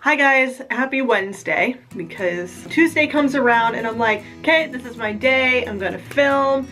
Hi guys, happy Wednesday, because Tuesday comes around and I'm like, okay, this is my day, I'm gonna film,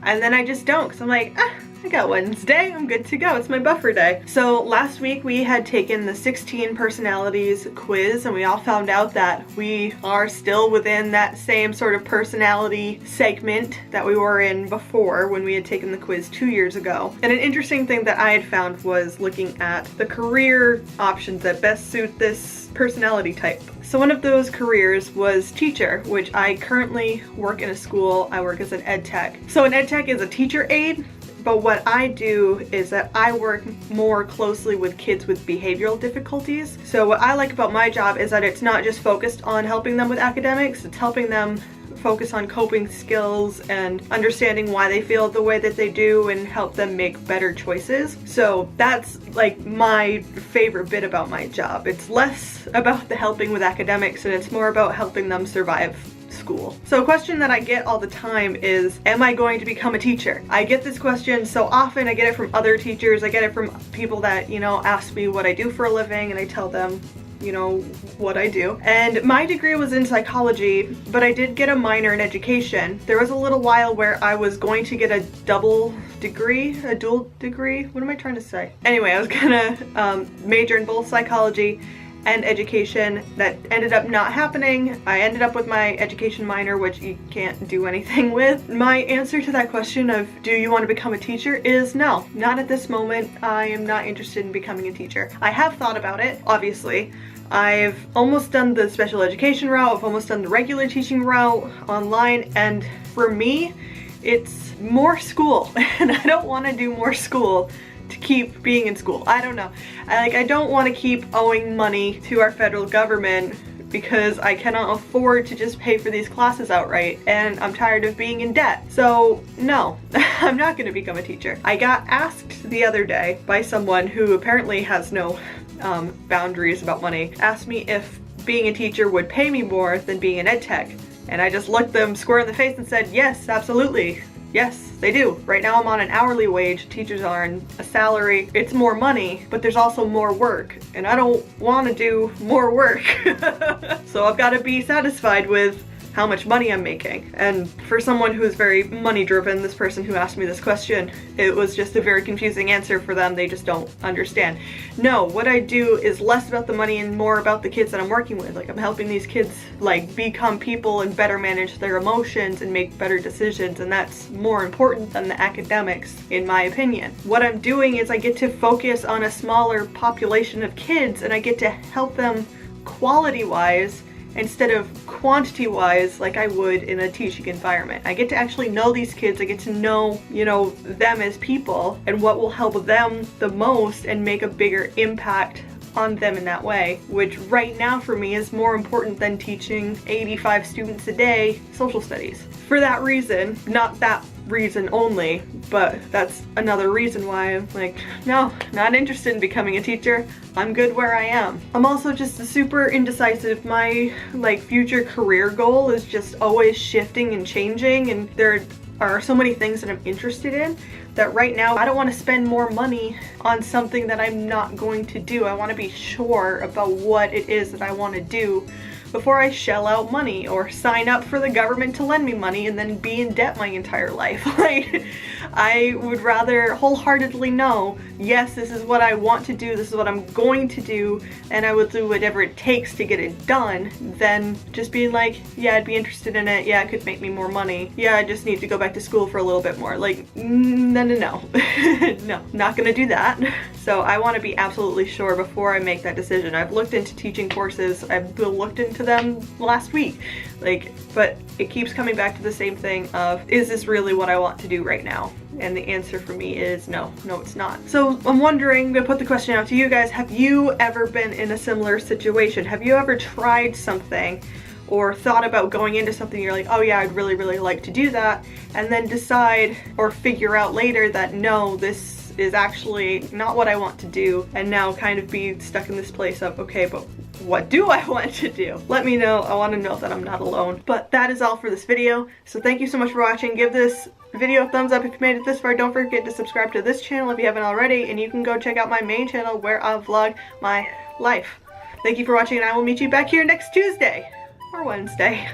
and then I just don't, because I'm like, I got Wednesday, I'm good to go, it's my buffer day. So last week we had taken the 16 personalities quiz and we all found out that we are still within that same sort of personality segment that we were in before when we had taken the quiz 2 years ago. And an interesting thing that I had found was looking at the career options that best suit this personality type. So one of those careers was teacher, which I currently work in a school. I work as an ed tech. So an ed tech is a teacher aide, but what I do is that I work more closely with kids with behavioral difficulties. So what I like about my job is that it's not just focused on helping them with academics, it's helping them focus on coping skills and understanding why they feel the way that they do and help them make better choices. So that's like my favorite bit about my job. It's less about the helping with academics and it's more about helping them survive school. So a question that I get all the time is, am I going to become a teacher? I get this question so often. I get it from other teachers. I get it from people that, you know, ask me what I do for a living and I tell them, you know, what I do. And my degree was in psychology, but I did get a minor in education. There was a little while where I was going to get a dual degree, what am I trying to say? Anyway, I was gonna major in both psychology and education. That ended up not happening. I ended up with my education minor, which you can't do anything with. My answer to that question of, do you want to become a teacher, is no, not at this moment. I am not interested in becoming a teacher. I have thought about it, obviously. I've almost done the special education route, I've almost done the regular teaching route online, and for me, it's more school, and I don't want to do more school to keep being in school. I don't know. I don't want to keep owing money to our federal government because I cannot afford to just pay for these classes outright, and I'm tired of being in debt. So no, I'm not going to become a teacher. I got asked the other day by someone who apparently has no boundaries about money, asked me if being a teacher would pay me more than being an ed tech, and I just looked them square in the face and said, yes, absolutely. Yes, they do. Right now I'm on an hourly wage, teachers are on a salary. It's more money, but there's also more work, and I don't want to do more work. So I've got to be satisfied with how much money I'm making. And for someone who's very money driven, this person who asked me this question, it was just a very confusing answer for them. They just don't understand. No, what I do is less about the money and more about the kids that I'm working with. Like, I'm helping these kids like become people and better manage their emotions and make better decisions, and that's more important than the academics, in my opinion. What I'm doing is I get to focus on a smaller population of kids and I get to help them quality-wise instead of quantity-wise like I would in a teaching environment. I get to actually know these kids, I get to know, you know, them as people and what will help them the most and make a bigger impact on them in that way, which right now for me is more important than teaching 85 students a day social studies. For that reason, not that reason only, but that's another reason why I'm like, no, not interested in becoming a teacher. I'm good where I am. I'm also just super indecisive. My like future career goal is just always shifting and changing, and there are so many things that I'm interested in that right now I don't want to spend more money on something that I'm not going to do. I want to be sure about what it is that I want to do before I shell out money or sign up for the government to lend me money and then be in debt my entire life. Like, I would rather wholeheartedly know, yes, this is what I want to do, this is what I'm going to do, and I will do whatever it takes to get it done, than just being like, yeah, I'd be interested in it, yeah, it could make me more money, yeah, I just need to go back to school for a little bit more. Like, no. No, not gonna do that. So I want to be absolutely sure before I make that decision. I've looked into teaching courses, I've looked into them last week, like, but it keeps coming back to the same thing of, is this really what I want to do right now? And the answer for me is no, it's not. So I'm wondering, I'm gonna put the question out to you guys, have you ever been in a similar situation? Have you ever tried something or thought about going into something, you're like, oh yeah, I'd really like to do that, and then decide or figure out later that no, this is actually not what I want to do, and now kind of be stuck in this place of, okay, but what do I want to do? Let me know. I want to know that I'm not alone. But that is all for this video. So thank you so much for watching. Give this video a thumbs up if you made it this far. Don't forget to subscribe to this channel if you haven't already, and you can go check out my main channel where I'll vlog my life. Thank you for watching, and I will meet you back here next Tuesday or Wednesday.